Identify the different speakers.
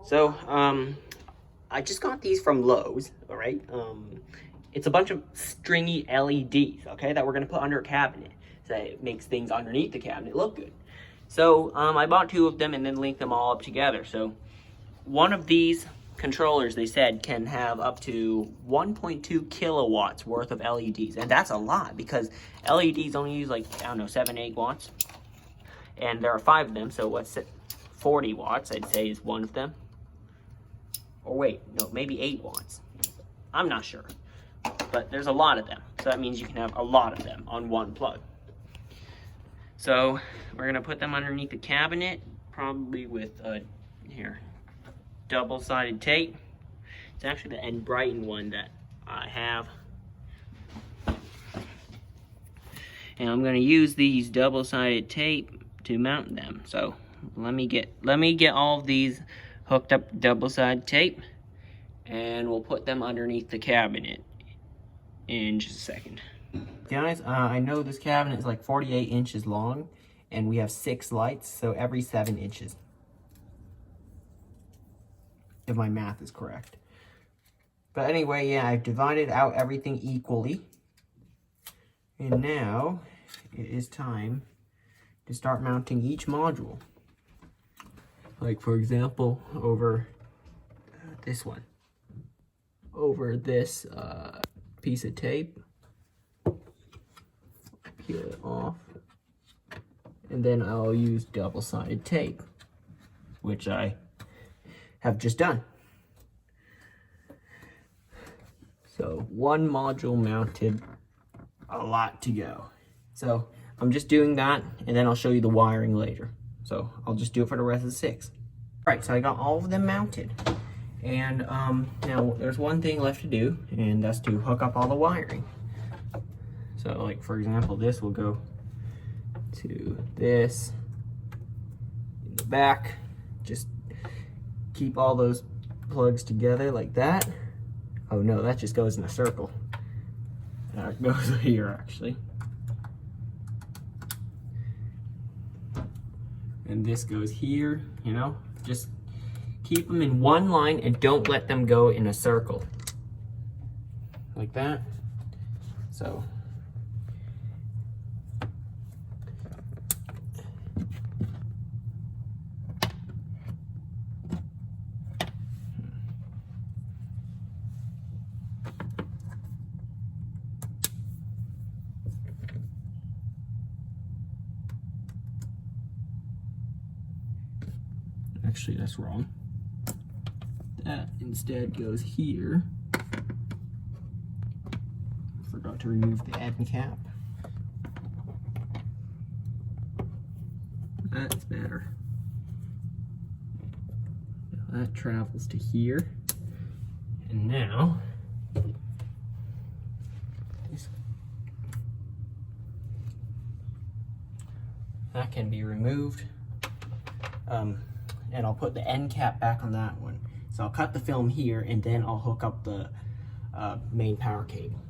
Speaker 1: So, I just got these from Lowe's, all right? It's a bunch of stringy LEDs, okay, that we're gonna put under a cabinet. So it makes things underneath the cabinet look good. So, I bought 2 of them and then linked them all up together. So, one of these controllers, they said, can have up to 1.2 kilowatts worth of LEDs. And that's a lot because LEDs only use like, I don't know, 7, 8 watts. And there are 5 of them, so what's it? 40 watts, I'd say, is one of them. Or wait, no, maybe 8 watts. I'm not sure. But there's a lot of them. So that means you can have a lot of them on one plug. So we're gonna put them underneath the cabinet, probably with double-sided tape. It's actually the N Brighton one that I have. And I'm gonna use these double-sided tape to mount them. So let me get all of these hooked up double-sided tape, and we'll put them underneath the cabinet in just a second. Guys, I know this cabinet is like 48 inches long, and we have 6 lights, so every 7 inches. If my math is correct. But anyway, yeah, I've divided out everything equally. And now it is time to start mounting each module. Like, for example, over this one. Over this piece of tape. Peel it off. And then I'll use double-sided tape, which I have just done. So 1 module mounted, a lot to go. So I'm just doing that, and then I'll show you the wiring later. So I'll just do it for the rest of the 6. All right, so I got all of them mounted. And now there's one thing left to do, and that's to hook up all the wiring. So like, for example, this will go to this in the back. Just keep all those plugs together like that. Oh no, that just goes in a circle. That goes here actually. And this goes here, you know, just keep them in one line and don't let them go in a circle. Like that. So actually, that's wrong. That instead goes here. Forgot to remove the end cap. That's better. Now that travels to here. And now, that can be removed. And I'll put the end cap back on that one. So I'll cut the film here, and then I'll hook up the main power cable.